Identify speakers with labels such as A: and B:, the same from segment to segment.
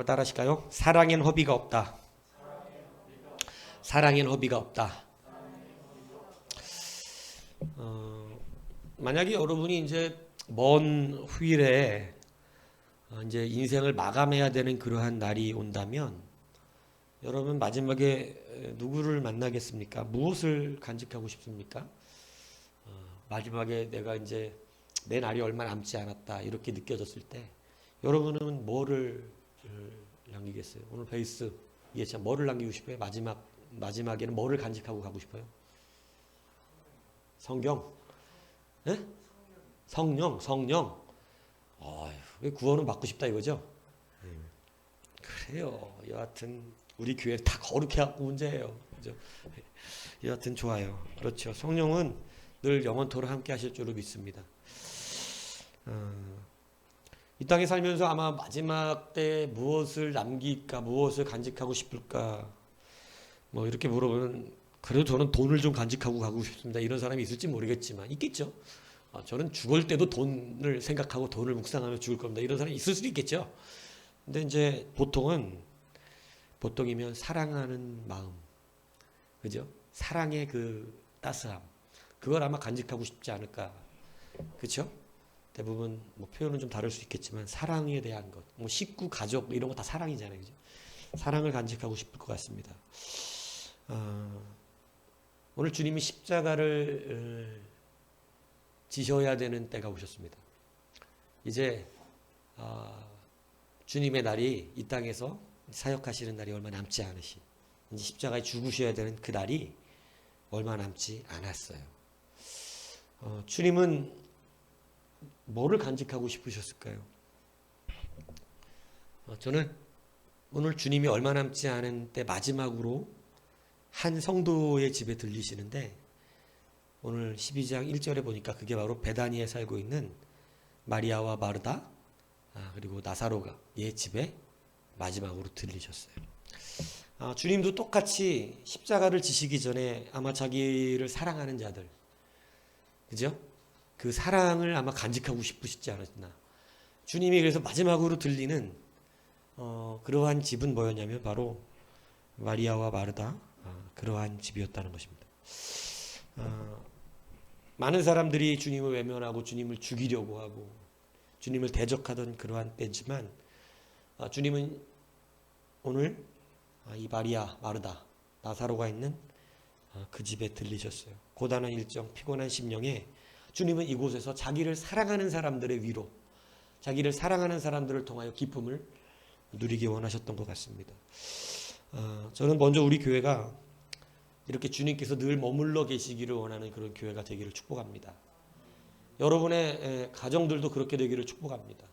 A: 한번 따라 하실까요? 사랑엔 허비가 없다. 사랑엔 허비가 없다. 만약에 여러분이 이제 먼 후일에 이제 인생을 마감해야 되는 그러한 날이 온다면 여러분 마지막에 누구를 만나겠습니까? 무엇을 간직하고 싶습니까? 마지막에 내가 이제 내 날이 얼마 남지 않았다 이렇게 느껴졌을 때 여러분은 뭐를 남기겠어요? 오늘 베이스 이게 참 뭐를 남기고 싶어요? 마지막에는 뭐를 간직하고 가고 싶어요? 성경? 네? 성령. 구원은 받고 싶다 이거죠? 그래요. 여하튼 우리 교회 다 거룩해 갖고 문제예요. 그죠? 여하튼 좋아요. 그렇죠. 성령은 늘 영원토록 함께 하실 줄로 믿습니다. 이 땅에 살면서 아마 마지막 때 무엇을 남길까, 무엇을 간직하고 싶을까, 뭐 이렇게 물어보면 그래도 저는 돈을 좀 간직하고 가고 싶습니다. 이런 사람이 있을지 모르겠지만 있겠죠. 저는 죽을 때도 돈을 생각하고 돈을 묵상하며 죽을 겁니다. 이런 사람이 있을 수도 있겠죠. 근데 이제 보통이면 사랑하는 마음, 그죠? 사랑의 그 따스함, 그걸 아마 간직하고 싶지 않을까, 그렇죠? 대부분 뭐 표현은 좀 다를 수 있겠지만 사랑에 대한 것, 뭐 식구, 가족 이런 거 다 사랑이잖아요, 그죠? 사랑을 간직하고 싶을 것 같습니다. 오늘 주님이 십자가를 지셔야 되는 때가 오셨습니다. 이제 주님의 날이 이 땅에서 사역하시는 날이 얼마 남지 않으시, 이제 십자가에 죽으셔야 되는 그 날이 얼마 남지 않았어요. 주님은 뭐를 간직하고 싶으셨을까요? 저는 오늘 주님이 얼마 남지 않은 때 마지막으로 한 성도의 집에 들리시는데 오늘 12장 1절에 보니까 그게 바로 베다니에 살고 있는 마리아와 마르다 그리고 나사로가 얘 집에 마지막으로 들리셨어요. 주님도 똑같이 십자가를 지시기 전에 아마 자기를 사랑하는 자들, 그죠? 그 사랑을 아마 간직하고 싶으시지 않았나. 주님이 그래서 마지막으로 들리는 그러한 집은 뭐였냐면 바로 마리아와 마르다 그러한 집이었다는 것입니다. 많은 사람들이 주님을 외면하고 주님을 죽이려고 하고 주님을 대적하던 그러한 때지만 주님은 오늘 이 마리아, 마르다, 나사로가 있는 그 집에 들리셨어요. 고단한 일정, 피곤한 심령에 주님은 이곳에서 자기를 사랑하는 사람들의 위로, 자기를 사랑하는 사람들을 통하여 기쁨을 누리기 원하셨던 것 같습니다. 저는 먼저 우리 교회가 이렇게 주님께서 늘 머물러 계시기를 원하는 그런 교회가 되기를 축복합니다. 여러분의 가정들도 그렇게 되기를 축복합니다.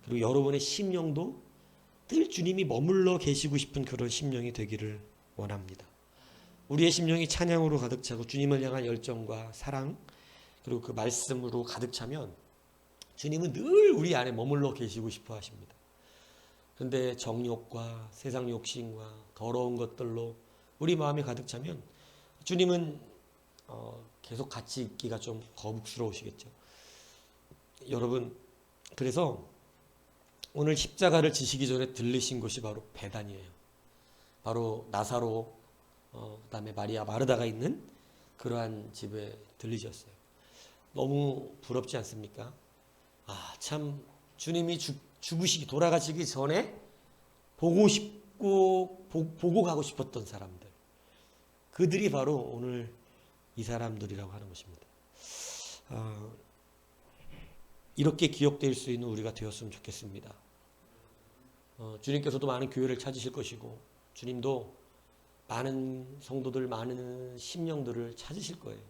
A: 그리고 여러분의 심령도 늘 주님이 머물러 계시고 싶은 그런 심령이 되기를 원합니다. 우리의 심령이 찬양으로 가득 차고 주님을 향한 열정과 사랑 그리고 그 말씀으로 가득 차면 주님은 늘 우리 안에 머물러 계시고 싶어 하십니다. 그런데 정욕과 세상 욕심과 더러운 것들로 우리 마음이 가득 차면 주님은 계속 같이 있기가 좀 거북스러우시겠죠. 여러분, 그래서 오늘 십자가를 지시기 전에 들리신 곳이 바로 베단이에요. 바로 나사로, 그다음에 마리아, 마르다가 있는 그러한 집에 들리셨어요. 너무 부럽지 않습니까? 참 주님이 돌아가시기 전에 보고 싶고 보고 가고 싶었던 사람들, 그들이 바로 오늘 이 사람들이라고 하는 것입니다. 이렇게 기억될 수 있는 우리가 되었으면 좋겠습니다. 주님께서도 많은 교회를 찾으실 것이고 주님도 많은 성도들, 많은 심령들을 찾으실 거예요.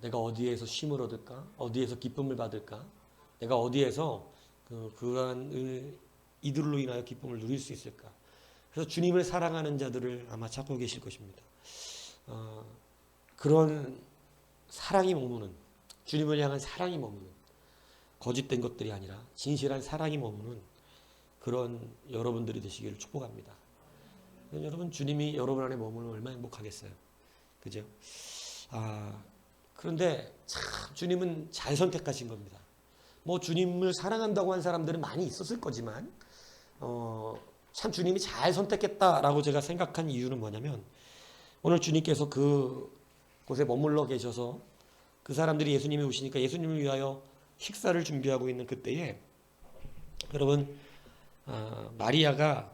A: 내가 어디에서 쉼을 얻을까? 어디에서 기쁨을 받을까? 내가 어디에서 그러한 이들로 인하여 기쁨을 누릴 수 있을까? 그래서 주님을 사랑하는 자들을 아마 찾고 계실 것입니다. 그런 사랑이 머무는, 주님을 향한 사랑이 머무는, 거짓된 것들이 아니라 진실한 사랑이 머무는 그런 여러분들이 되시기를 축복합니다. 여러분, 주님이 여러분 안에 머무르면 얼마나 행복하겠어요. 그죠? 그런데 참 주님은 잘 선택하신 겁니다. 뭐 주님을 사랑한다고 한 사람들은 많이 있었을 거지만 참 주님이 잘 선택했다라고 제가 생각한 이유는 뭐냐면, 오늘 주님께서 그 곳에 머물러 계셔서 그 사람들이 예수님이 오시니까 예수님을 위하여 식사를 준비하고 있는 그때에, 여러분, 마리아가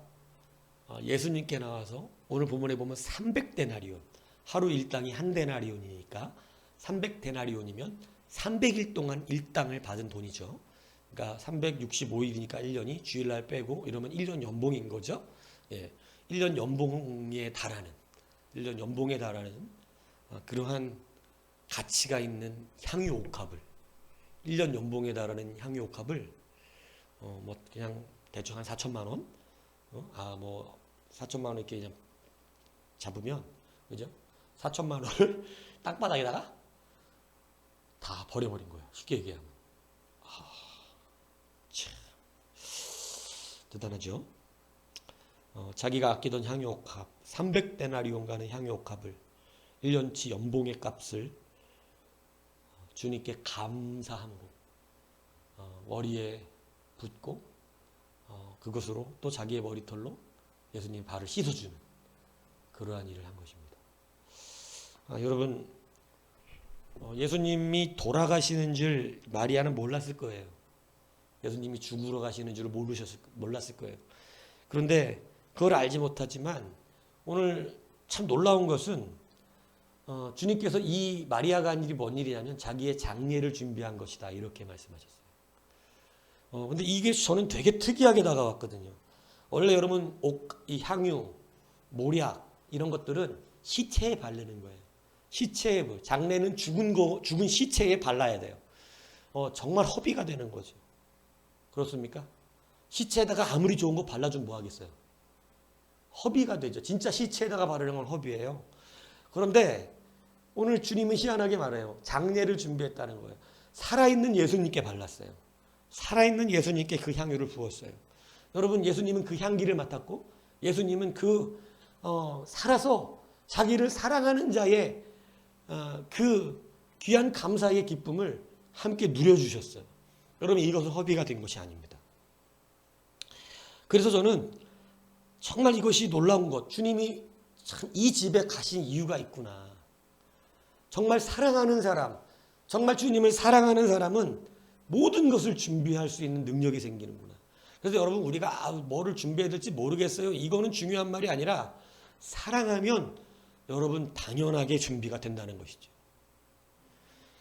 A: 예수님께 나와서 오늘 본문에 보면 300데나리온, 하루 일당이 한 데나리온이니까 300데나리온이면 300일 동안 일당을 받은 돈이죠. 그러니까 365일이니까 1년이 주일날 빼고 이러면 1년 연봉인 거죠. 예, 1년 연봉에 달하는, 1년 연봉에 달하는 그러한 가치가 있는 향유 옥합을, 1년 연봉에 달하는 향유 옥합을 뭐 그냥 대충 한 4천만 원, 뭐 4천만 원 이렇게 그냥 잡으면, 그죠? 4천만 원을 땅바닥에다가 다 버려버린 거예요. 쉽게 얘기하면. 참 대단하죠. 자기가 아끼던 향유옥합 300데나리온 가는 향유옥합을 1년치 연봉의 값을 주님께 감사함으로 머리에 붓고 그것으로 또 자기의 머리털로 예수님 발을 씻어주는 그러한 일을 한 것입니다. 여러분, 예수님이 돌아가시는 줄 마리아는 몰랐을 거예요. 예수님이 죽으러 가시는 줄 몰랐을 거예요. 그런데 그걸 알지 못하지만 오늘 참 놀라운 것은 주님께서 이 마리아가 한 일이 뭔 일이냐면 자기의 장례를 준비한 것이다, 이렇게 말씀하셨어요. 근데 이게 저는 되게 특이하게 다가왔거든요. 원래 여러분 이 향유, 모략 이런 것들은 시체에 바르는 거예요. 시체에, 장례는 죽은 시체에 발라야 돼요. 정말 허비가 되는 거죠. 그렇습니까? 시체에다가 아무리 좋은 거 발라주면 뭐 하겠어요? 허비가 되죠. 진짜 시체에다가 바르는 건 허비예요. 그런데 오늘 주님은 희한하게 말해요. 장례를 준비했다는 거예요. 살아있는 예수님께 발랐어요. 살아있는 예수님께 그 향유를 부었어요. 여러분, 예수님은 그 향기를 맡았고, 예수님은 살아서 자기를 사랑하는 자의 그 귀한 감사의 기쁨을 함께 누려주셨어요. 여러분, 이것은 허비가 된 것이 아닙니다. 그래서 저는 정말 이것이 놀라운 것, 주님이 참 이 집에 가신 이유가 있구나. 정말 사랑하는 사람, 정말 주님을 사랑하는 사람은 모든 것을 준비할 수 있는 능력이 생기는구나. 그래서 여러분, 우리가 뭐를 준비해야 될지 모르겠어요, 이거는 중요한 말이 아니라 사랑하면 여러분 당연하게 준비가 된다는 것이죠.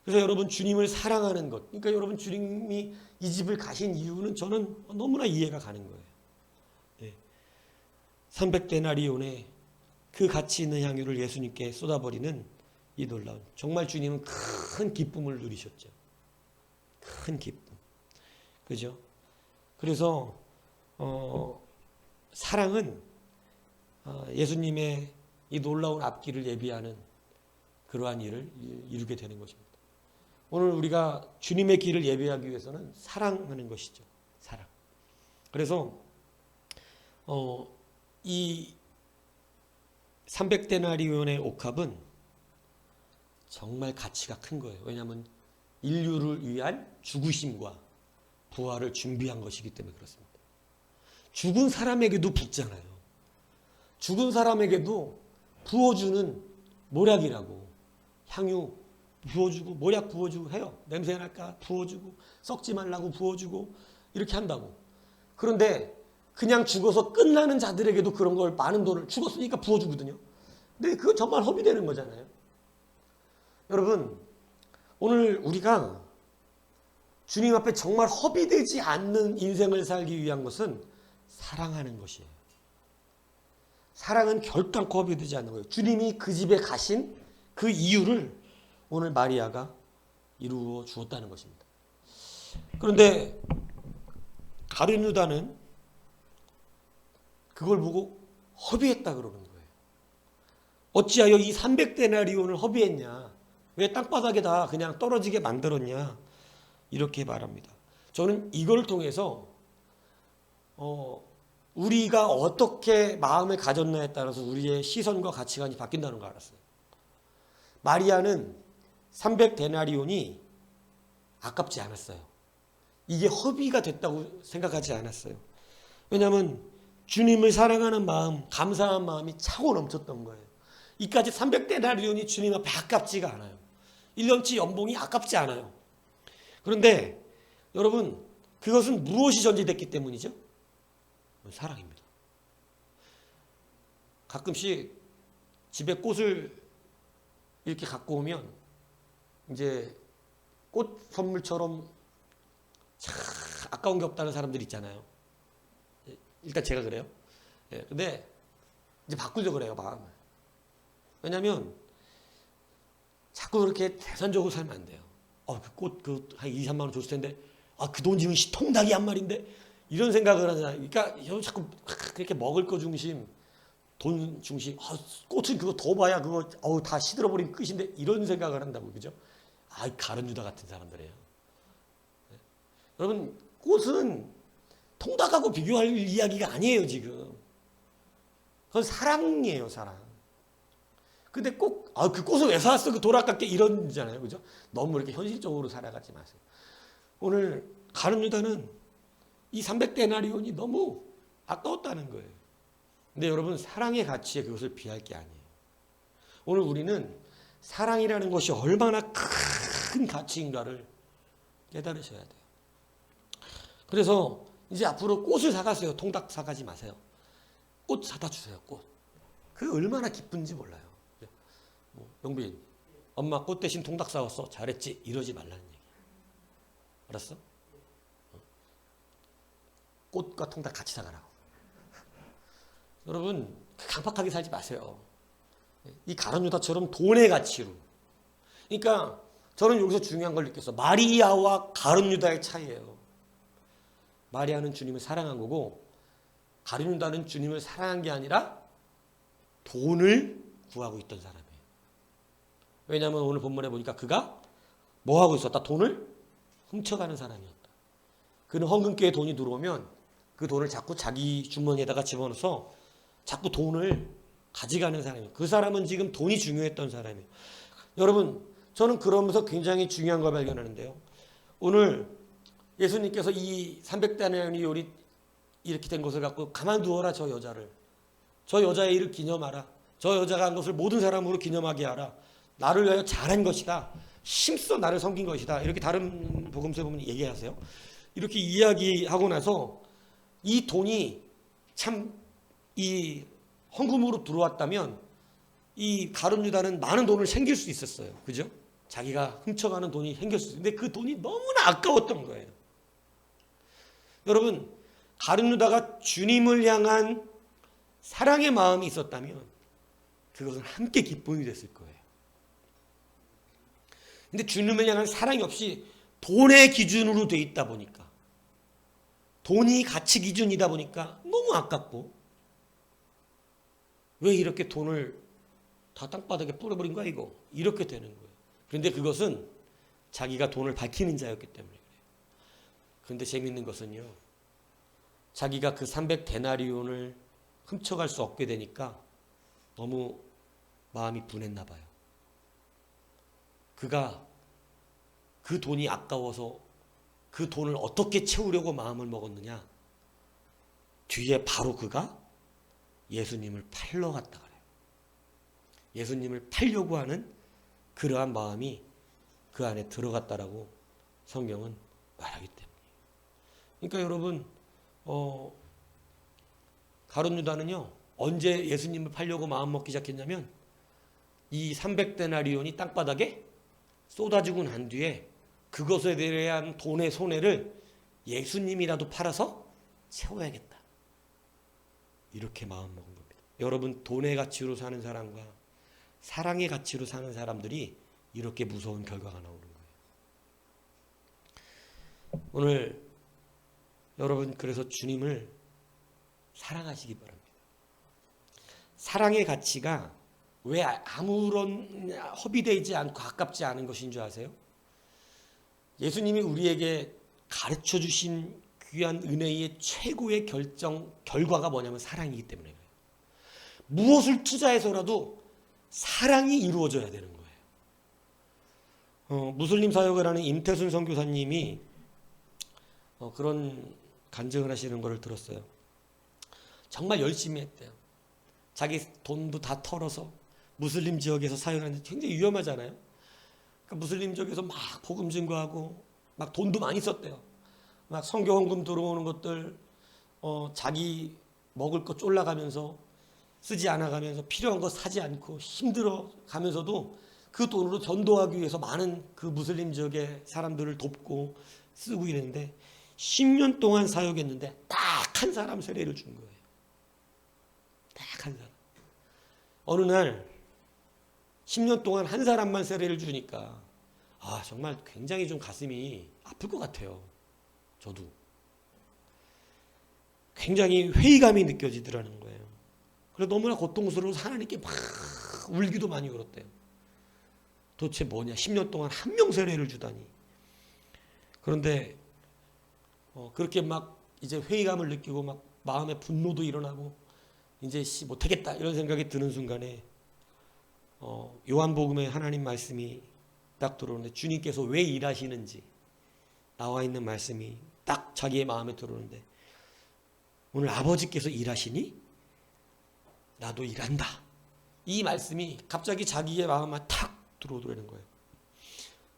A: 그래서 여러분, 주님을 사랑하는 것, 그러니까 여러분 주님이 이 집을 가신 이유는 저는 너무나 이해가 가는 거예요. 300데나리온의 그 가치 있는 향유를 예수님께 쏟아버리는 이 놀라운, 정말 주님은 큰 기쁨을 누리셨죠. 큰 기쁨. 그죠? 그래서 사랑은 예수님의 이 놀라운 앞길을 예비하는 그러한 일을 이루게 되는 것입니다. 오늘 우리가 주님의 길을 예비하기 위해서는 사랑하는 것이죠. 사랑. 그래서 이 300데나리온의 옥합은 정말 가치가 큰 거예요. 왜냐하면 인류를 위한 죽으심과 부활을 준비한 것이기 때문에 그렇습니다. 죽은 사람에게도 붓잖아요. 죽은 사람에게도 부어주는 모략이라고, 향유 부어주고 모략 부어주고 해요. 냄새 날까 부어주고, 썩지 말라고 부어주고, 이렇게 한다고. 그런데 그냥 죽어서 끝나는 자들에게도 그런 걸, 많은 돈을 죽었으니까 부어주거든요. 근데 그거 정말 허비되는 거잖아요. 여러분, 오늘 우리가 주님 앞에 정말 허비되지 않는 인생을 살기 위한 것은 사랑하는 것이에요. 사랑은 결단코 허비되지 않는 거예요. 주님이 그 집에 가신 그 이유를 오늘 마리아가 이루어 주었다는 것입니다. 그런데 가룟 유다는 그걸 보고 허비했다 그러는 거예요. 어찌하여 이 300데나리온을 허비했냐? 왜 땅바닥에다 그냥 떨어지게 만들었냐? 이렇게 말합니다. 저는 이걸 통해서 우리가 어떻게 마음을 가졌나에 따라서 우리의 시선과 가치관이 바뀐다는 걸 알았어요. 마리아는 300데나리온이 아깝지 않았어요. 이게 허비가 됐다고 생각하지 않았어요. 왜냐하면 주님을 사랑하는 마음, 감사한 마음이 차고 넘쳤던 거예요. 이까지 300데나리온이 주님 앞에 아깝지가 않아요. 1년치 연봉이 아깝지 않아요. 그런데 여러분, 그것은 무엇이 전제됐기 때문이죠? 사랑입니다. 가끔씩 집에 꽃을 이렇게 갖고 오면 이제 꽃 선물처럼 참 아까운 게 없다는 사람들 있잖아요. 일단 제가 그래요. 근데 이제 바꾸려고 그래요, 마음을. 왜냐면 자꾸 그렇게 계산적으로 살면 안 돼요. 그 꽃, 한 2, 3만 원 줬을 텐데, 그 돈 지금 통닭이 한 마리인데, 이런 생각을 하잖아요. 그러니까 자꾸 그렇게 먹을 거 중심, 돈 중심, 꽃은 그거 더 봐야 그거, 다 시들어버리면 끝인데, 이런 생각을 한다고, 그죠? 가른 유다 같은 사람들이에요. 여러분, 꽃은 통닭하고 비교할 이야기가 아니에요, 지금. 그건 사랑이에요, 사랑. 근데 꼭, 그 꽃을 왜 사왔어? 그 돈 아깝게 이런잖아요. 그죠? 너무 이렇게 현실적으로 살아가지 마세요. 오늘 가룟 유다는 이 300데나리온이 너무 아까웠다는 거예요. 근데 여러분, 사랑의 가치에 그것을 비할 게 아니에요. 오늘 우리는 사랑이라는 것이 얼마나 큰 가치인가를 깨달으셔야 돼요. 그래서 이제 앞으로 꽃을 사가세요. 통닭 사가지 마세요. 꽃 사다 주세요. 꽃. 그게 얼마나 기쁜지 몰라요. 영빈, 엄마 꽃 대신 통닭 사왔어. 잘했지? 이러지 말라는 얘기. 알았어? 꽃과 통닭 같이 사가라고. 여러분, 강팍하게 살지 마세요. 이 가룟 유다처럼 돈의 가치로. 그러니까 저는 여기서 중요한 걸 느꼈어. 마리아와 가룟 유다의 차이예요. 마리아는 주님을 사랑한 거고, 가룟 유다는 주님을 사랑한 게 아니라 돈을 구하고 있던 사람이에요. 왜냐하면 오늘 본문에 보니까 그가 뭐 하고 있었다? 돈을 훔쳐가는 사람이었다. 그는 헌금기에 돈이 들어오면 그 돈을 자꾸 자기 주머니에다가 집어넣어서 자꾸 돈을 가져가는 사람이에요. 그 사람은 지금 돈이 중요했던 사람이에요. 여러분, 저는 그러면서 굉장히 중요한 걸 발견하는데요. 오늘 예수님께서 이 300데나리온이 이렇게 된 것을 갖고 가만두어라, 저 여자를. 저 여자의 일을 기념하라. 저 여자가 한 것을 모든 사람으로 기념하게 하라. 나를 위하여 잘한 것이다. 힘써 나를 섬긴 것이다. 이렇게 다른 복음서에 보면 얘기하세요. 이렇게 이야기하고 나서 이 돈이 참 이 헌금으로 들어왔다면 이 가룟 유다는 많은 돈을 챙길 수 있었어요. 그죠? 자기가 훔쳐가는 돈이 생겼을 수 있는데 그 돈이 너무나 아까웠던 거예요. 여러분, 가룟 유다가 주님을 향한 사랑의 마음이 있었다면 그것은 함께 기쁨이 됐을 거예요. 근데 주님을 향한 사랑이 없이 돈의 기준으로 돼 있다 보니까, 돈이 가치 기준이다 보니까 너무 아깝고, 왜 이렇게 돈을 다 땅바닥에 뿌려버린 거야 이거? 이렇게 되는 거예요. 그런데 그것은 자기가 돈을 밝히는 자였기 때문에 그래요. 그런데 재밌는 것은요, 자기가 그 300데나리온을 훔쳐갈 수 없게 되니까 너무 마음이 분했나 봐요. 그가 그 돈이 아까워서 그 돈을 어떻게 채우려고 마음을 먹었느냐? 뒤에 바로 그가 예수님을 팔러 갔다 그래요. 예수님을 팔려고 하는 그러한 마음이 그 안에 들어갔다라고 성경은 말하기 때문이에요. 그러니까 여러분, 가룟 유다는요, 언제 예수님을 팔려고 마음 먹기 시작했냐면 이 300데나리온이 땅바닥에 쏟아지고 난 뒤에 그것에 대한 돈의 손해를 예수님이라도 팔아서 채워야겠다. 이렇게 마음 먹은 겁니다. 여러분, 돈의 가치로 사는 사람과 사랑의 가치로 사는 사람들이 이렇게 무서운 결과가 나오는 거예요. 오늘 여러분, 그래서 주님을 사랑하시기 바랍니다. 사랑의 가치가 왜 아무런 허비되지 않고 아깝지 않은 것인 줄 아세요? 예수님이 우리에게 가르쳐 주신 귀한 은혜의 최고의 결과가 뭐냐면 사랑이기 때문에 그래요. 무엇을 투자해서라도 사랑이 이루어져야 되는 거예요. 무슬림 사역을 하는 임태순 선교사님이 그런 간증을 하시는 것을 들었어요. 정말 열심히 했대요. 자기 돈도 다 털어서 무슬림 지역에서 사역하는데 굉장히 위험하잖아요. 그러니까 무슬림 지역에서 막 복음 증거하고 막 돈도 많이 썼대요. 막 선교 헌금 들어오는 것들 자기 먹을 거 쫄라가면서 쓰지 않아가면서 필요한 거 사지 않고 힘들어 가면서도 그 돈으로 전도하기 위해서 많은 그 무슬림 지역의 사람들을 돕고 쓰고 이랬는데 10년 동안 사역했는데 딱 한 사람 세례를 준 거예요. 딱 한 사람. 어느 날 10년 동안 한 사람만 세례를 주니까 정말 굉장히 좀 가슴이 아플 것 같아요. 저도. 굉장히 회의감이 느껴지더라는 거예요. 그래서 너무나 고통스러워서 하나님께 막 울기도 많이 울었대요. 도대체 뭐냐? 10년 동안 한 명 세례를 주다니. 그런데 그렇게 막 이제 회의감을 느끼고 막 마음에 분노도 일어나고 이제 못하겠다 이런 생각이 드는 순간에 요한복음에 하나님 말씀이 딱 들어오는데 주님께서 왜 일하시는지 나와 있는 말씀이 딱 자기의 마음에 들어오는데 오늘 아버지께서 일하시니 나도 일한다. 이 말씀이 갑자기 자기의 마음에 탁 들어오더라는 거예요.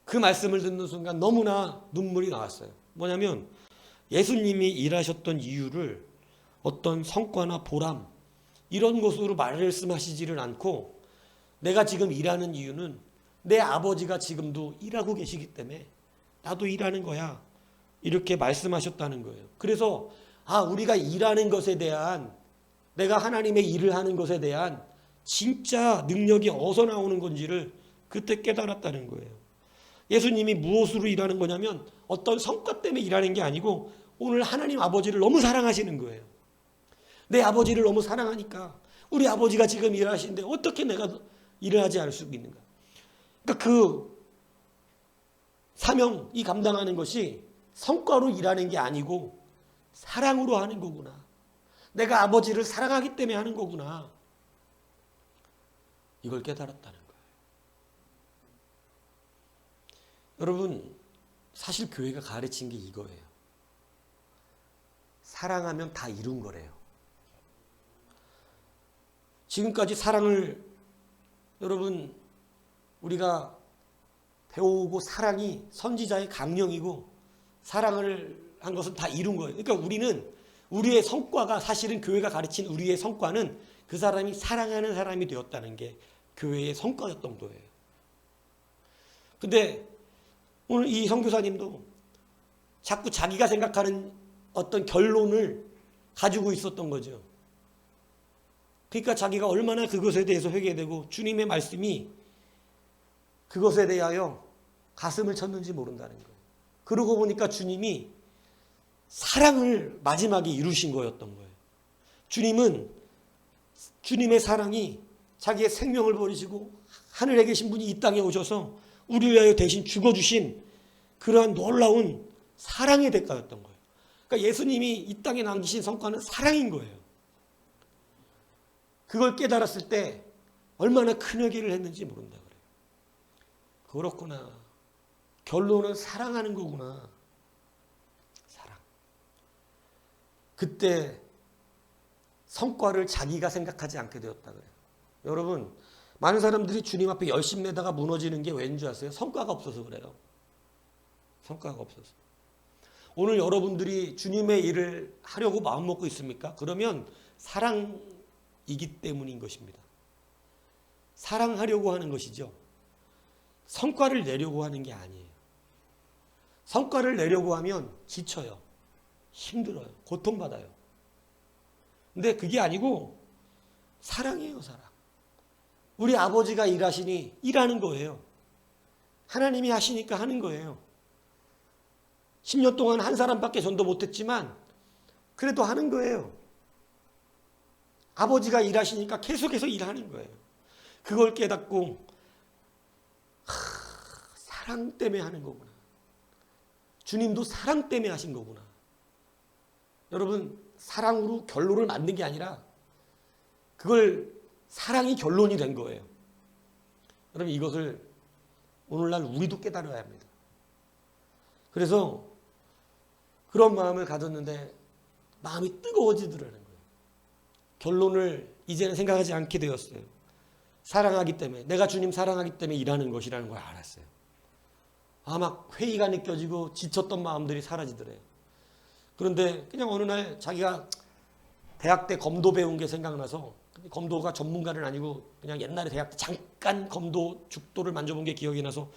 A: 그 말씀을 듣는 순간 너무나 눈물이 나왔어요. 뭐냐면 예수님이 일하셨던 이유를 어떤 성과나 보람 이런 것으로 말씀하시지를 않고 내가 지금 일하는 이유는 내 아버지가 지금도 일하고 계시기 때문에 나도 일하는 거야. 이렇게 말씀하셨다는 거예요. 그래서 우리가 일하는 것에 대한 내가 하나님의 일을 하는 것에 대한 진짜 능력이 어디서 나오는 건지를 그때 깨달았다는 거예요. 예수님이 무엇으로 일하는 거냐면 어떤 성과 때문에 일하는 게 아니고 오늘 하나님 아버지를 너무 사랑하시는 거예요. 내 아버지를 너무 사랑하니까 우리 아버지가 지금 일하시는데 어떻게 내가 일을 하지 않을 수 있는가. 그러니까 그 사명이 감당하는 것이 성과로 일하는 게 아니고 사랑으로 하는 거구나. 내가 아버지를 사랑하기 때문에 하는 거구나. 이걸 깨달았다는 거예요. 여러분, 사실 교회가 가르친 게 이거예요. 사랑하면 다 이룬 거래요. 지금까지 사랑을 여러분 우리가 배우고 사랑이 선지자의 강령이고 사랑을 한 것은 다 이룬 거예요. 그러니까 우리는 우리의 성과가 사실은 교회가 가르친 우리의 성과는 그 사람이 사랑하는 사람이 되었다는 게 교회의 성과였던 거예요. 근데 오늘 이 선교사님도 자꾸 자기가 생각하는 어떤 결론을 가지고 있었던 거죠. 그러니까 자기가 얼마나 그것에 대해서 회개되고 주님의 말씀이 그것에 대하여 가슴을 쳤는지 모른다는 거예요. 그러고 보니까 주님이 사랑을 마지막에 이루신 거였던 거예요. 주님은 주님의 사랑이 자기의 생명을 버리시고 하늘에 계신 분이 이 땅에 오셔서 우리를 위하여 대신 죽어주신 그러한 놀라운 사랑의 대가였던 거예요. 그러니까 예수님이 이 땅에 남기신 성과는 사랑인 거예요. 그걸 깨달았을 때 얼마나 큰 회개를 했는지 모른다 그래요. 그렇구나. 결론은 사랑하는 거구나. 사랑. 그때 성과를 자기가 생각하지 않게 되었다 그래요. 여러분, 많은 사람들이 주님 앞에 열심내다가 무너지는 게 왠 줄 아세요? 성과가 없어서 그래요. 성과가 없어서. 오늘 여러분들이 주님의 일을 하려고 마음먹고 있습니까? 그러면 사랑이기 때문인 것입니다. 사랑하려고 하는 것이죠. 성과를 내려고 하는 게 아니에요. 성과를 내려고 하면 지쳐요. 힘들어요. 고통받아요. 근데 그게 아니고 사랑이에요, 사랑. 우리 아버지가 일하시니 일하는 거예요. 하나님이 하시니까 하는 거예요. 10년 동안 한 사람밖에 전도 못했지만 그래도 하는 거예요. 아버지가 일하시니까 계속해서 일하는 거예요. 그걸 깨닫고 사랑 때문에 하는 거구나. 주님도 사랑 때문에 하신 거구나. 여러분, 사랑으로 결론을 만든 게 아니라 그걸 사랑이 결론이 된 거예요. 여러분, 이것을 오늘날 우리도 깨달아야 합니다. 그래서 그런 마음을 가졌는데 마음이 뜨거워지더라는 거예요. 결론을 이제는 생각하지 않게 되었어요. 사랑하기 때문에, 내가 주님 사랑하기 때문에 일하는 것이라는 걸 알았어요. 막 회의가 느껴지고 지쳤던 마음들이 사라지더래요. 그런데 그냥 어느 날 자기가 대학 때 검도 배운 게 생각나서, 검도가 전문가는 아니고 그냥 옛날에 대학 때 잠깐 검도 죽도를 만져본 게 기억이 나서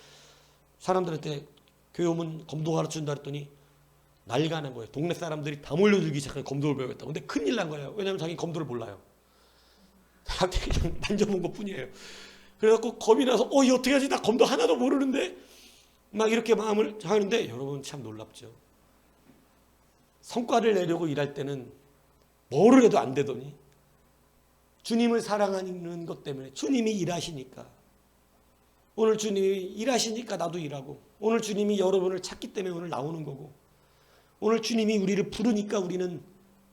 A: 사람들한테 교회 오면 검도 가르쳐준다 했더니 난리가 난 거예요. 동네 사람들이 다 몰려들기 시작해 검도를 배우겠다고. 근데 큰일 난 거예요. 왜냐하면 자기 검도를 몰라요. 대학 때 그냥 만져본 것 뿐이에요. 그래갖고 겁이 나서 이 어떻게 하지? 나 검도 하나도 모르는데 막 이렇게 마음을 하는데, 여러분 참 놀랍죠. 성과를 내려고 일할 때는 뭐를 해도 안 되더니 주님을 사랑하는 것 때문에, 주님이 일하시니까, 오늘 주님이 일하시니까 나도 일하고, 오늘 주님이 여러분을 찾기 때문에 오늘 나오는 거고, 오늘 주님이 우리를 부르니까 우리는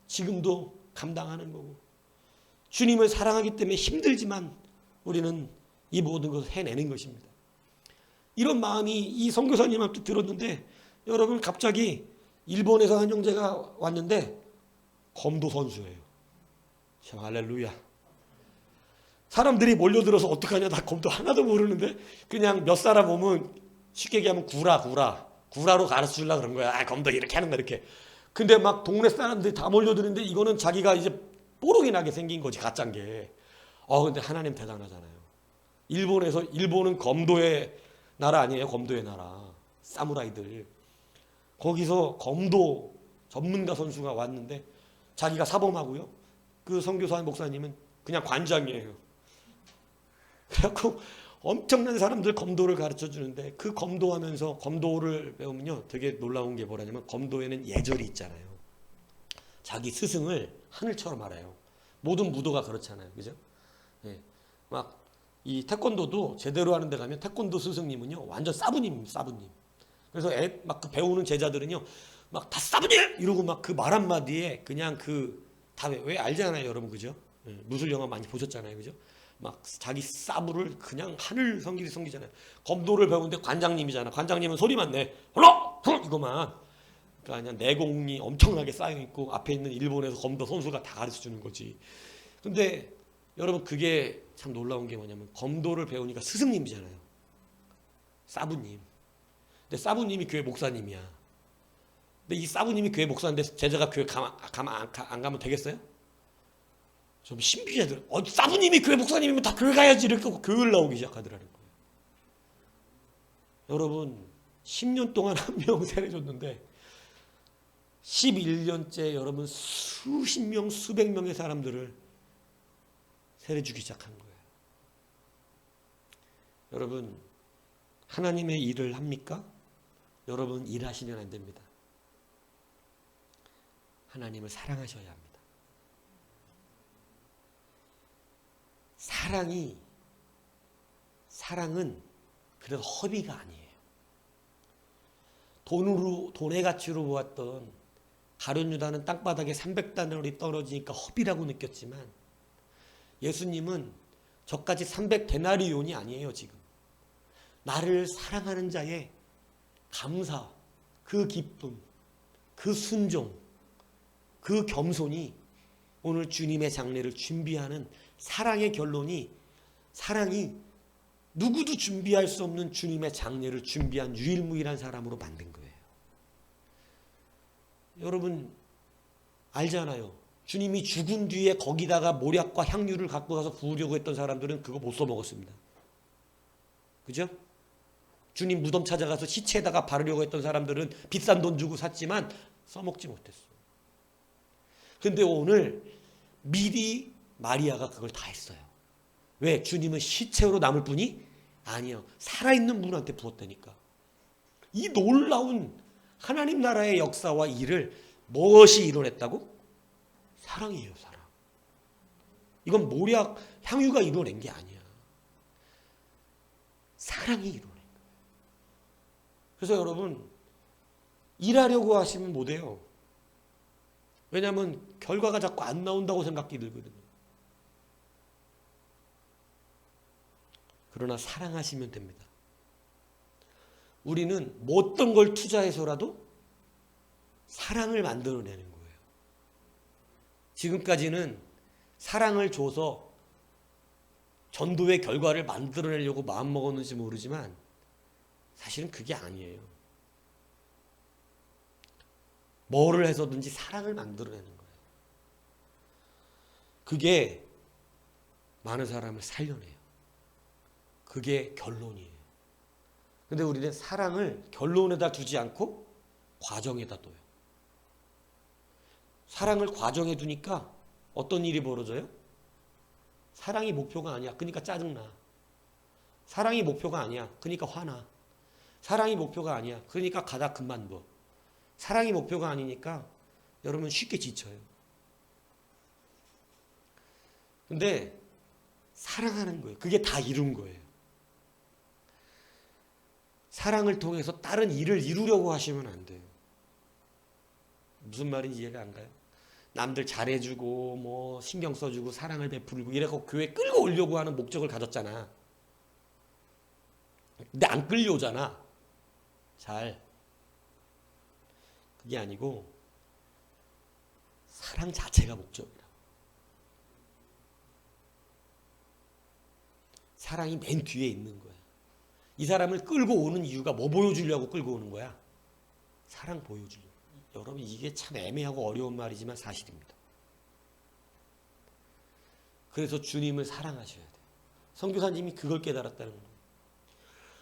A: 지금도 감당하는 거고, 주님을 사랑하기 때문에 힘들지만 우리는 이 모든 것을 해내는 것입니다. 이런 마음이 이 선교사님한테 들었는데, 여러분 갑자기 일본에서 한 형제가 왔는데 검도 선수예요. 참 할렐루야. 사람들이 몰려들어서 어떡하냐, 나 검도 하나도 모르는데, 그냥 몇 사람 오면 쉽게 얘기하면 구라로 가르쳐 주려고 그런 거야. 검도 이렇게 하는 거 이렇게. 근데 막 동네 사람들이 다 몰려드는데 이거는 자기가 이제 뽀록이 나게 생긴 거지, 가짜인 게. 근데 하나님 대단하잖아요. 일본은 검도의 나라 아니에요? 검도의 나라. 사무라이들. 거기서 검도 전문가 선수가 왔는데 자기가 사범하고요. 그 선교사 목사님은 그냥 관장이에요. 그래갖고 엄청난 사람들 검도를 가르쳐 주는데, 그 검도하면서, 검도를 배우면요 되게 놀라운 게 뭐라냐면, 검도에는 예절이 있잖아요. 자기 스승을 하늘처럼 알아요. 모든 무도가 그렇잖아요. 그죠? 예. 막 이 태권도도 제대로 하는 데 가면 태권도 스승님은요 완전 사부님. 그래서 막 그 배우는 제자들은요 막 다 사부님 이러고 막 그 말 한마디에 그냥 다 왜 알잖아요, 여러분. 그죠? 예. 무술 영화 많이 보셨잖아요. 그죠? 막 자기 사부를 그냥 하늘 섬기잖아요. 검도를 배우는데 관장님이잖아. 관장님은 소리만 내. 이거만. 그러니까 그냥 내공이 엄청나게 쌓여 있고 앞에 있는 일본에서 검도 선수가 다 가르쳐 주는 거지. 근데 여러분 그게 참 놀라운 게 뭐냐면, 검도를 배우니까 스승님이잖아요. 사부님. 근데 사부님이 교회 목사님이야. 근데 이 사부님이 교회 목사인데 제자가 교회 안 가면 되겠어요? 좀 신비하더라고요. 사부님이 교회 목사님이면 다 교회 가야지 이렇게 교회를 나오기 시작하더라는 거예요. 여러분 10년 동안 한 명 세례줬는데 11년째 여러분 수십 명 수백 명의 사람들을 세례주기 시작한 거예요. 여러분 하나님의 일을 합니까? 여러분 일하시면 안 됩니다. 하나님을 사랑하셔야 합니다. 사랑은 그래도 허비가 아니에요. 돈의 가치로 보았던 가룟 유다는 땅바닥에 300다나리 떨어지니까 허비라고 느꼈지만, 예수님은 저까지 300데나리온이 아니에요. 지금 나를 사랑하는 자의 감사, 그 기쁨, 그 순종, 그 겸손이 오늘 주님의 장례를 준비하는 사랑의 결론이, 사랑이 누구도 준비할 수 없는 주님의 장례를 준비한 유일무이한 사람으로 만든 거예요. 여러분 알잖아요. 주님이 죽은 뒤에 거기다가 모략과 향유를 갖고 가서 부으려고 했던 사람들은 그거 못 써먹었습니다. 그죠? 주님 무덤 찾아가서 시체에다가 바르려고 했던 사람들은 비싼 돈 주고 샀지만 써먹지 못했어. 근데 오늘 미리 마리아가 그걸 다 했어요. 왜? 주님은 시체로 남을 뿐이 아니에요. 살아있는 분한테 부었다니까. 이 놀라운 하나님 나라의 역사와 일을 무엇이 이뤄냈다고? 사랑이에요, 사랑. 이건 모략, 향유가 이뤄낸 게 아니야. 사랑이 이뤄낸 거예요. 그래서 여러분 일하려고 하시면 못해요. 왜냐하면 결과가 자꾸 안 나온다고 생각이 들거든요. 그러나 사랑하시면 됩니다. 우리는 뭐 어떤 걸 투자해서라도 사랑을 만들어내는 거예요. 지금까지는 사랑을 줘서 전도의 결과를 만들어내려고 마음먹었는지 모르지만 사실은 그게 아니에요. 뭐를 해서든지 사랑을 만들어내는 거예요. 그게 많은 사람을 살려내요. 그게 결론이에요. 근데 우리는 사랑을 결론에다 두지 않고 과정에다 둬요. 사랑을 과정에 두니까 어떤 일이 벌어져요? 사랑이 목표가 아니야. 그러니까 짜증나. 사랑이 목표가 아니야. 그러니까 화나. 사랑이 목표가 아니야. 그러니까 가다 그만둬. 사랑이 목표가 아니니까 여러분 쉽게 지쳐요. 근데 사랑하는 거예요. 그게 다 이룬 거예요. 사랑을 통해서 다른 일을 이루려고 하시면 안 돼요. 무슨 말인지 이해가 안 가요? 남들 잘해주고 뭐 신경 써주고 사랑을 베풀고 이래서 교회 끌고 오려고 하는 목적을 가졌잖아. 근데 안 끌려오잖아. 잘. 그게 아니고 사랑 자체가 목적이라. 사랑이 맨 뒤에 있는 거야. 이 사람을 끌고 오는 이유가 뭐 보여주려고 끌고 오는 거야? 사랑 보여주려고. 여러분 이게 참 애매하고 어려운 말이지만 사실입니다. 그래서 주님을 사랑하셔야 돼요. 선교사님이 그걸 깨달았다는 거예요.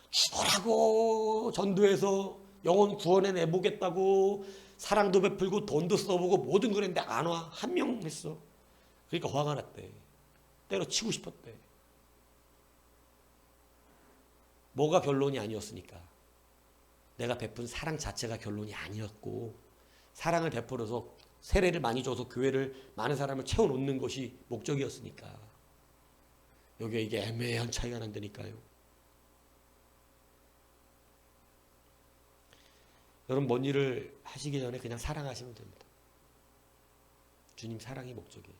A: 죽어라고 전도해서 영혼 구원해 내보겠다고 사랑도 베풀고 돈도 써보고 모든 걸 했는데 안 와. 한 명 했어. 그러니까 화가 났대. 때려치고 싶었대. 뭐가 결론이 아니었으니까. 내가 베푼 사랑 자체가 결론이 아니었고 사랑을 베풀어서 세례를 많이 줘서 교회를 많은 사람을 채워놓는 것이 목적이었으니까. 여기에 이게 애매한 차이가 난다니까요. 여러분 뭔 일을 하시기 전에 그냥 사랑하시면 됩니다. 주님 사랑이 목적이에요.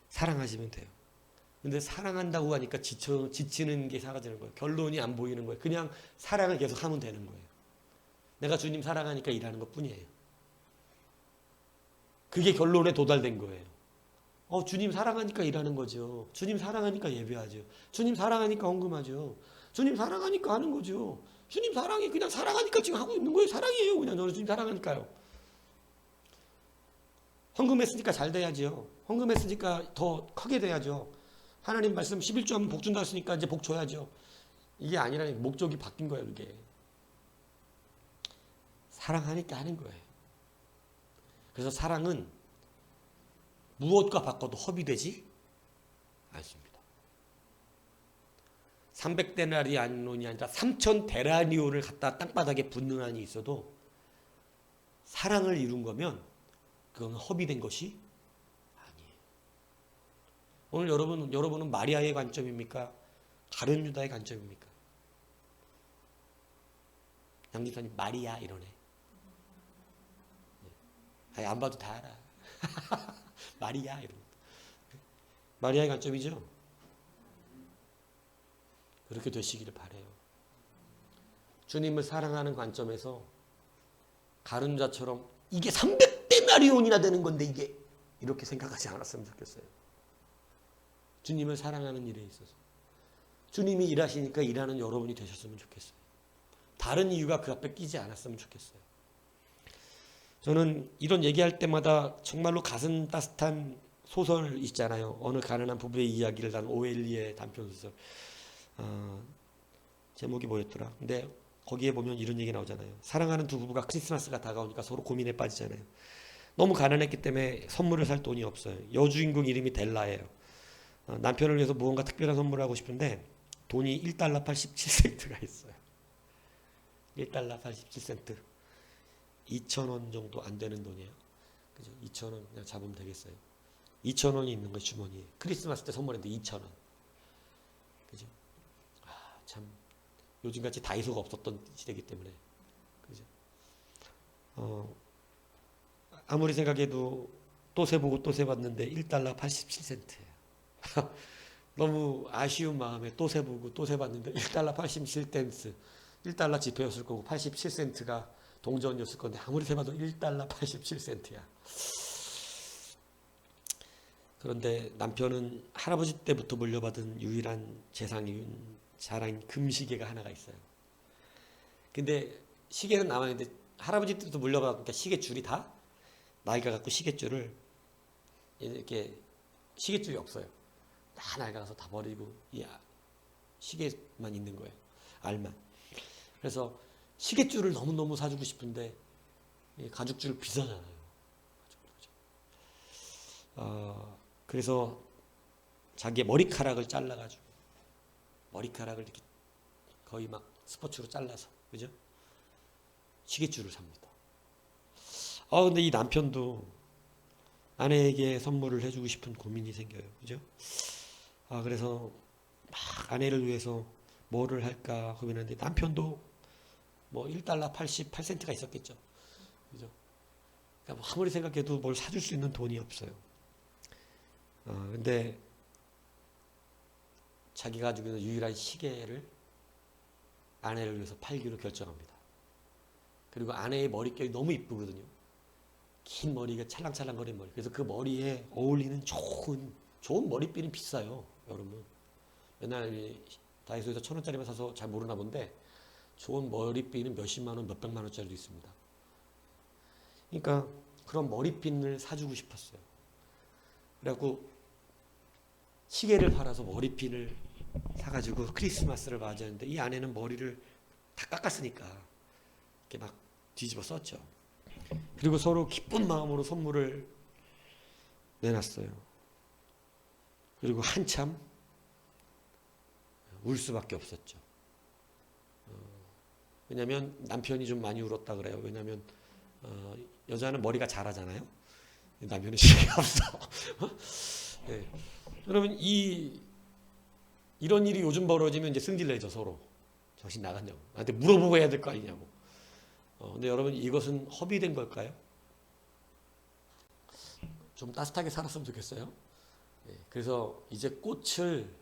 A: 사랑하시면 돼요. 근데 사랑한다고 하니까 지치는 게 사라지는 거예요. 결론이 안 보이는 거예요. 그냥 사랑을 계속 하면 되는 거예요. 내가 주님 사랑하니까 일하는 것 뿐이에요. 그게 결론에 도달된 거예요. 주님 사랑하니까 일하는 거죠. 주님 사랑하니까 예배하죠. 주님 사랑하니까 헌금하죠. 주님 사랑하니까 하는 거죠. 주님 사랑이 그냥 사랑하니까 지금 하고 있는 거예요. 사랑이에요. 그냥 저는 주님 사랑하니까요. 헌금했으니까 잘 돼야죠. 헌금했으니까 더 크게 돼야죠. 하나님 말씀 11조 하면 복 준다 했으니까 이제 복 줘야죠. 이게 아니라 목적이 바뀐 거예요. 이게. 사랑하니까 하는 거예요. 그래서 사랑은 무엇과 바꿔도 허비되지 않습니다. 300데나리온이 아니라 3000데나리온을 갖다 땅바닥에 붓는 한이 있어도 사랑을 이룬 거면 그건 허비된 것이 아니에요. 오늘 여러분은 마리아의 관점입니까? 가룟 유다의 관점입니까? 양집사님 마리아 이러네. 안 봐도 다 알아. 마리아 이런. 마리아의 관점이죠. 그렇게 되시기를 바라요. 주님을 사랑하는 관점에서 가룟자처럼 이게 300데나리온이나 되는 건데 이게 이렇게 생각하지 않았으면 좋겠어요. 주님을 사랑하는 일에 있어서 주님이 일하시니까 일하는 여러분이 되셨으면 좋겠어요. 다른 이유가 그 앞에 끼지 않았으면 좋겠어요. 저는 이런 얘기할 때마다 정말로 가슴 따뜻한 소설 있잖아요. 어느 가난한 부부의 이야기를 단 오엘리의 단편소설. 제목이 뭐였더라. 근데 거기에 보면 이런 얘기 나오잖아요. 사랑하는 두 부부가 크리스마스가 다가오니까 서로 고민에 빠지잖아요. 너무 가난했기 때문에 선물을 살 돈이 없어요. 여주인공 이름이 델라예요. 남편을 위해서 무언가 특별한 선물을 하고 싶은데 돈이 1달러 87센트가 있어요. 1달러 87센트. 2,000원 정도 안 되는 돈이에요. 그죠? 2,000원 그냥 잡으면 되겠어요. 2,000원이 있는 거 주머니에. 크리스마스 때 선물했는데 2,000원. 그죠? 참 요즘같이 다이소가 없었던 시대이기 때문에. 그죠? 아무리 생각해도 또 세보고 또 세봤는데 1달러 87센트예요. 너무 아쉬운 마음에 또 세보고 또 세봤는데 1달러 87센트. 1달러 지폐였을 거고 87센트가 동전이었을 건데 아무리 세봐도 1달러 87센트야. 그런데 남편은 할아버지 때부터 물려받은 유일한 자랑인 금시계가 하나가 있어요. 근데 시계는 남아있는데 할아버지 때부터 물려받으니까 시계줄이 다 낡아갖고 시계줄을 이렇게 시계줄이 없어요. 다 낡아서 다 버리고 시계만 있는 거예요. 알만. 그래서 시계줄을 너무너무 사주고 싶은데 가죽줄 비싸잖아요. 그래서 자기의 머리카락을 잘라가지고 머리카락을 이렇게 거의 막 스포츠로 잘라서 그죠? 시계줄을 삽니다. 근데 이 남편도 아내에게 선물을 해주고 싶은 고민이 생겨요. 그죠? 그래서 막 아내를 위해서 뭐를 할까 고민하는데 남편도 뭐 1달러 88센트가 있었겠죠. 그죠? 그러니까 뭐 아무리 생각해도 뭘 사줄 수 있는 돈이 없어요. 근데 자기가 가지고 있는 유일한 시계를 아내를 위해서 팔기로 결정합니다. 그리고 아내의 머릿결이 너무 이쁘거든요. 긴 머리가 찰랑찰랑거리는 머리. 그래서 그 머리에 어울리는 좋은 머리핀이 비싸요. 여러분. 맨날 다이소에서 1,000원짜리만 사서 잘 모르나 본데 좋은 머리핀은 몇십만 원, 몇백만 원짜리도 있습니다. 그러니까 그런 머리핀을 사주고 싶었어요. 그래갖고 시계를 팔아서 머리핀을 사가지고 크리스마스를 맞이했는데 이 아내는 머리를 다 깎았으니까 이렇게 막 뒤집어 썼죠. 그리고 서로 기쁜 마음으로 선물을 내놨어요. 그리고 한참 울 수밖에 없었죠. 왜냐하면 남편이 좀 많이 울었다 그래요. 왜냐하면 여자는 머리가 자라잖아요. 남편은 시계가 없어. 네. 여러분 이런 일이 요즘 벌어지면 이제 승질내죠 서로. 정신 나갔냐고. 나한테 물어보고 해야 될 거 아니냐고. 근데 여러분 이것은 허비된 걸까요? 좀 따뜻하게 살았으면 좋겠어요. 네. 그래서 이제 꽃을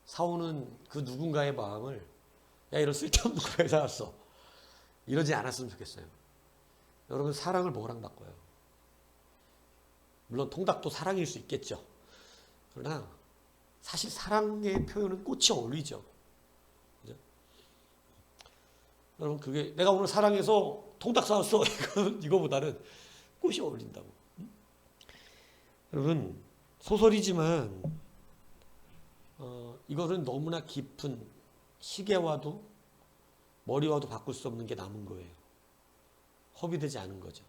A: 사오는 그 누군가의 마음을 야 이런 쓸데없는 거 왜 사왔어? 이러지 않았으면 좋겠어요. 여러분 사랑을 뭐랑 바꿔요? 물론 통닭도 사랑일 수 있겠죠. 그러나 사실 사랑의 표현은 꽃이 어울리죠. 그죠? 여러분 그게 내가 오늘 사랑해서 통닭 사왔어 이거보다는 꽃이 어울린다고. 여러분 소설이지만 이거는 너무나 깊은 시계와도 머리와도 바꿀 수 없는 게 남은 거예요. 허비되지 않은 거죠.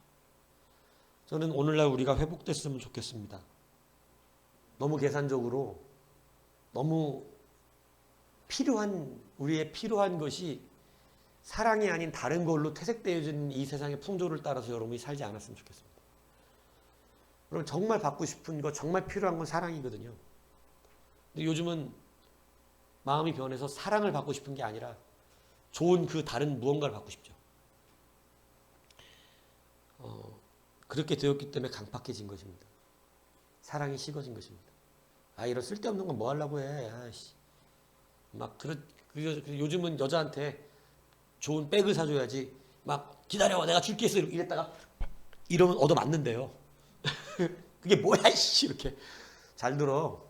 A: 저는 오늘날 우리가 회복됐으면 좋겠습니다. 너무 계산적으로 너무 우리의 필요한 것이 사랑이 아닌 다른 걸로 퇴색되어진 이 세상의 풍조를 따라서 여러분이 살지 않았으면 좋겠습니다. 여러분 정말 받고 싶은 거 정말 필요한 건 사랑이거든요. 근데 요즘은 마음이 변해서 사랑을 받고 싶은 게 아니라 좋은 그 다른 무언가를 받고 싶죠. 그렇게 되었기 때문에 강팍해진 것입니다. 사랑이 식어진 것입니다. 이런 쓸데없는 건 뭐 하려고 해. 요즘은 여자한테 좋은 백을 사줘야지. 막 기다려 내가 줄게 있어 이랬다가 이러면 얻어맞는데요. 그게 뭐야 이씨 이렇게. 잘 들어.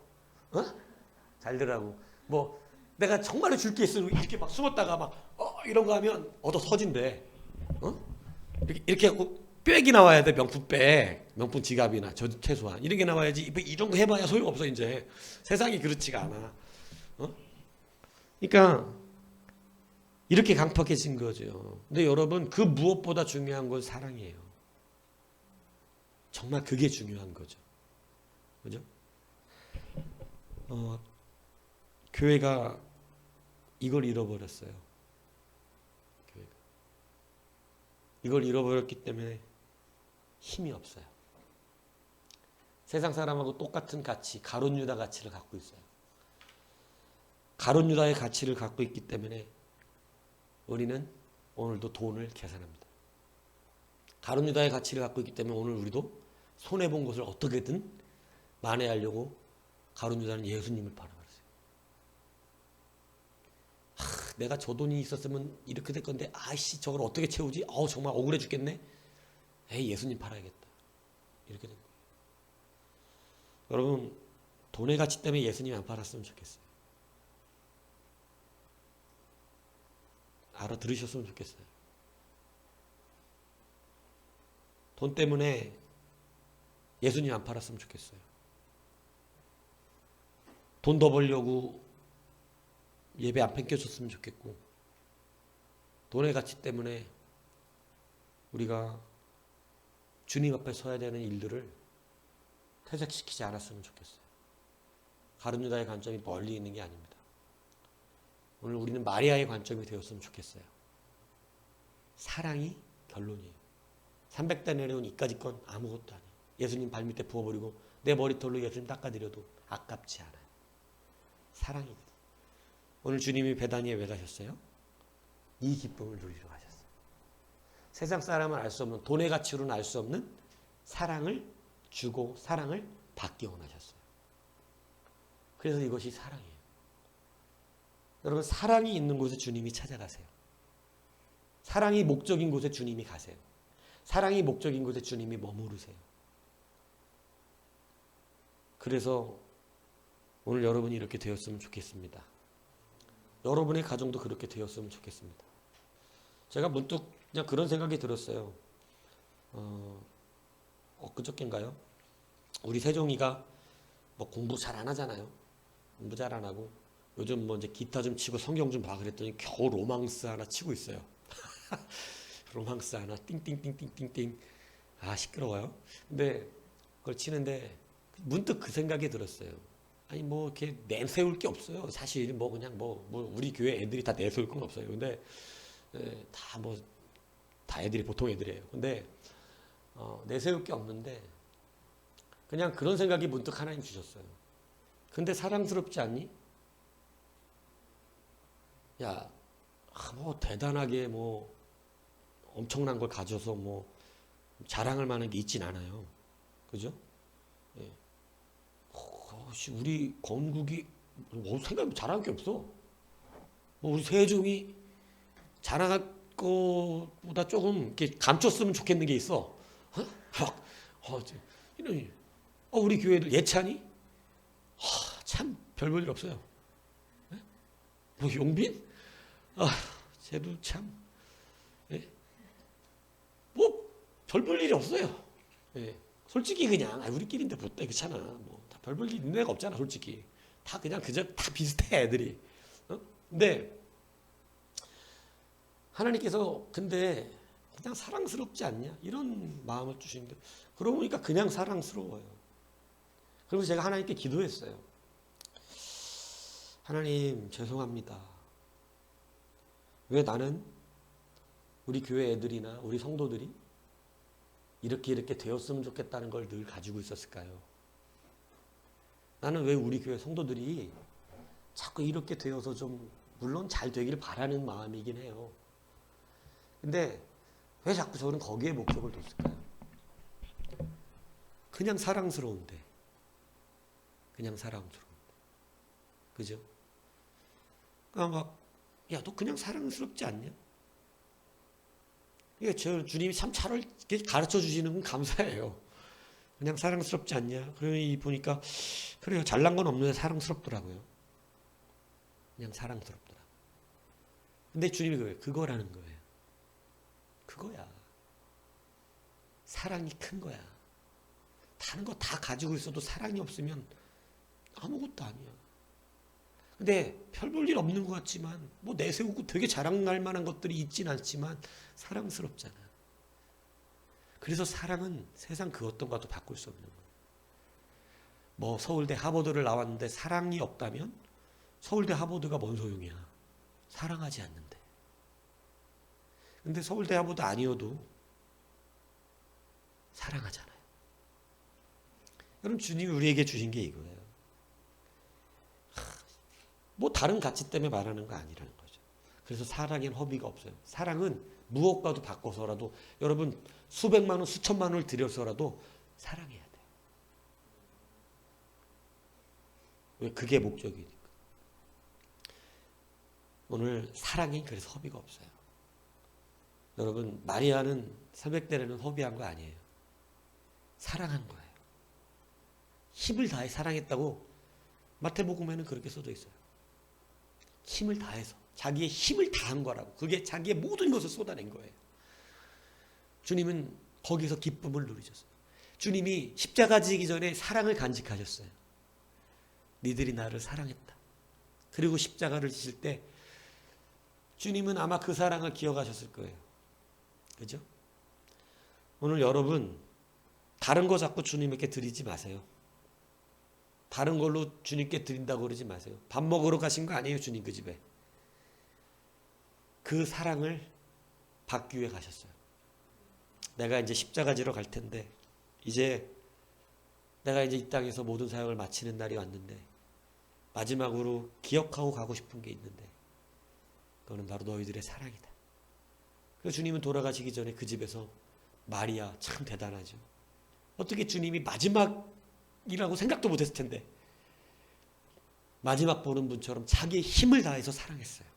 A: 잘 들으라고. 뭐 내가 정말로 줄게 있어 이렇게 막 숨었다가 막 이런 거 하면 얻어 터진대. 이렇게 하고 백이 나와야 돼. 명품백, 명품 지갑이나 최소한 이런 게 나와야지. 이런 거 해봐야 소용없어. 이제 세상이 그렇지가 않아. 그러니까 이렇게 강팍해진 거죠. 근데 여러분 그 무엇보다 중요한 건 사랑이에요. 정말 그게 중요한 거죠. 그죠? 교회가 이걸 잃어버렸어요. 교회가 이걸 잃어버렸기 때문에 힘이 없어요. 세상 사람하고 똑같은 가치, 가룟 유다 가치를 갖고 있어요. 가룟 유다의 가치를 갖고 있기 때문에 우리는 오늘도 돈을 계산합니다. 가룟 유다의 가치를 갖고 있기 때문에 오늘 우리도 손해본 것을 어떻게든 만회하려고 가룟 유다는 예수님을 팔아버렸어요. 내가 저 돈이 있었으면 이렇게 될 건데 저걸 어떻게 채우지? 정말 억울해 죽겠네. 예수님 팔아야겠다. 이렇게 된 거예요. 여러분 돈의 가치 때문에 예수님 안 팔았으면 좋겠어요. 알아들으셨으면 좋겠어요. 돈 때문에 예수님 안 팔았으면 좋겠어요. 돈 더 벌려고 예배 안 팽겨줬으면 좋겠고, 돈의 가치 때문에 우리가 주님 앞에 서야 되는 일들을 퇴색시키지 않았으면 좋겠어요. 가룟유다의 관점이 멀리 있는 게 아닙니다. 오늘 우리는 마리아의 관점이 되었으면 좋겠어요. 사랑이 결론이에요. 300대 내려온 이까지 건 아무것도 아니에요. 예수님 발밑에 부어버리고 내 머리털로 예수님 닦아드려도 아깝지 않아요. 사랑입니다. 오늘 주님이 베다니에 왜 가셨어요? 이 기쁨을 누리러 가셨어요. 세상 사람은 알 수 없는, 돈의 가치로는 알 수 없는 사랑을 주고 사랑을 받기 원하셨어요. 그래서 이것이 사랑이에요. 여러분, 사랑이 있는 곳에 주님이 찾아가세요. 사랑이 목적인 곳에 주님이 가세요. 사랑이 목적인 곳에 주님이 머무르세요. 그래서 오늘 여러분이 이렇게 되었으면 좋겠습니다. 여러분의 가정도 그렇게 되었으면 좋겠습니다. 제가 문득 그냥 그런 생각이 들었어요. 그저께인가요? 우리 세종이가 뭐 공부 잘 안 하잖아요. 공부 잘 안 하고 요즘 뭐 이제 기타 좀 치고 성경 좀 봐 그랬더니 겨우 로망스 하나 치고 있어요. 로망스 하나 띵띵띵띵띵띵. 아, 시끄러워요. 근데 그걸 치는데 문득 그 생각이 들었어요. 아니 뭐 이렇게 내세울 게 없어요. 사실 뭐 그냥 뭐 우리 교회 애들이 다 내세울 건 없어요. 근데 다 애들이 보통 애들이에요. 근데 내세울 게 없는데 그냥 그런 생각이 문득 하나님 주셨어요. 근데 사랑스럽지 않니? 야, 뭐 대단하게 뭐 엄청난 걸 가져서 뭐 자랑할 만한 게 있진 않아요. 그죠? 예. 우리 건국이 뭐 생각 자랑할 게 없어. 뭐 우리 세종이 자랑할 거보다 조금 이렇게 감췄으면 좋겠는 게 있어. 우리 교회들 예찬이 참 별 볼 일 없어요. 예? 뭐 용빈? 쟤도 참 뭐 별 볼 일이 없어요. 예. 솔직히 그냥 우리끼리인데 뭐 그렇잖아. 뭐 다 별 볼 일 있는 애가 없잖아. 솔직히 다 그냥 그저 다 비슷해 애들이. 근데 하나님께서 근데 그냥 사랑스럽지 않냐? 이런 마음을 주시는데 그러고 보니까 그냥 사랑스러워요. 그러면서 제가 하나님께 기도했어요. 하나님 죄송합니다. 왜 나는 우리 교회 애들이나 우리 성도들이 이렇게 되었으면 좋겠다는 걸 늘 가지고 있었을까요? 나는 왜 우리 교회 성도들이 자꾸 이렇게 되어서 좀 물론 잘 되기를 바라는 마음이긴 해요. 근데 왜 자꾸 저는 거기에 목적을 뒀을까요? 그냥 사랑스러운데. 그죠? 그러니까 막, 야, 너 그냥 사랑스럽지 않냐? 이게 저 주님이 참 잘 가르쳐 주시는 건 감사해요. 그냥 사랑스럽지 않냐? 그러니 보니까, 그래요. 잘난 건 없는데 사랑스럽더라고요. 그냥 사랑스럽더라. 근데 주님이 그거라는 거예요. 그거야. 사랑이 큰 거야. 다른 거 다 가지고 있어도 사랑이 없으면 아무것도 아니야. 근데 별 볼 일 없는 것 같지만 뭐 내세우고 되게 자랑할 만한 것들이 있진 않지만 사랑스럽잖아. 그래서 사랑은 세상 그 어떤 것도 바꿀 수 없는 거야. 뭐 서울대 하버드를 나왔는데 사랑이 없다면 서울대 하버드가 뭔 소용이야. 사랑하지 않는데. 근데 서울대 하버드 아니어도 사랑하잖아요. 여러분 주님이 우리에게 주신 게 이거예요. 뭐 다른 가치 때문에 말하는 거 아니라는 거죠. 그래서 사랑엔 허비가 없어요. 사랑은 무엇과도 바꿔서라도 여러분 수백만 원, 수천만 원을 들여서라도 사랑해야 돼요. 왜? 그게 목적이니까. 오늘 사랑이 그래서 허비가 없어요. 여러분 마리아는 300대라는 허비한 거 아니에요. 사랑한 거예요. 힘을 다해 사랑했다고 마태복음에는 그렇게 써져 있어요. 힘을 다해서 자기의 힘을 다한 거라고. 그게 자기의 모든 것을 쏟아낸 거예요. 주님은 거기서 기쁨을 누리셨어요. 주님이 십자가 지기 전에 사랑을 간직하셨어요. 니들이 나를 사랑했다. 그리고 십자가를 지실 때 주님은 아마 그 사랑을 기억하셨을 거예요. 그죠? 오늘 여러분 다른 거 자꾸 주님께 드리지 마세요. 다른 걸로 주님께 드린다고 그러지 마세요. 밥 먹으러 가신 거 아니에요, 주님 그 집에. 그 사랑을 받기 위해 가셨어요. 내가 이제 십자가 지러 갈 텐데 이제 내가 이제 이 땅에서 모든 사역을 마치는 날이 왔는데 마지막으로 기억하고 가고 싶은 게 있는데 그거는 바로 너희들의 사랑이다. 그래서 주님은 돌아가시기 전에 그 집에서 마리아 참 대단하죠. 어떻게 주님이 마지막이라고 생각도 못했을 텐데 마지막 보는 분처럼 자기의 힘을 다해서 사랑했어요.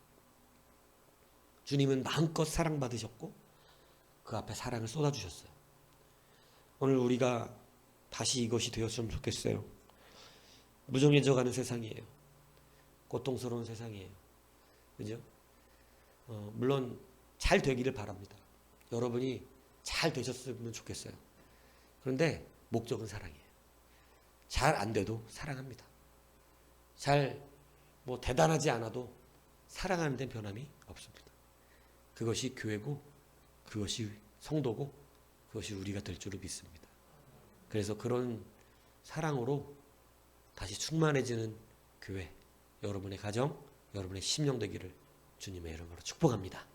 A: 주님은 마음껏 사랑받으셨고 그 앞에 사랑을 쏟아주셨어요. 오늘 우리가 다시 이것이 되었으면 좋겠어요. 무정해져가는 세상이에요. 고통스러운 세상이에요. 그죠? 물론 잘 되기를 바랍니다. 여러분이 잘 되셨으면 좋겠어요. 그런데 목적은 사랑이에요. 잘 안 돼도 사랑합니다. 잘 대단하지 않아도 사랑하는 데 변함이 없습니다. 그것이 교회고 그것이 성도고 그것이 우리가 될 줄을 믿습니다. 그래서 그런 사랑으로 다시 충만해지는 교회, 여러분의 가정, 여러분의 심령 되기를 주님의 이름으로 축복합니다.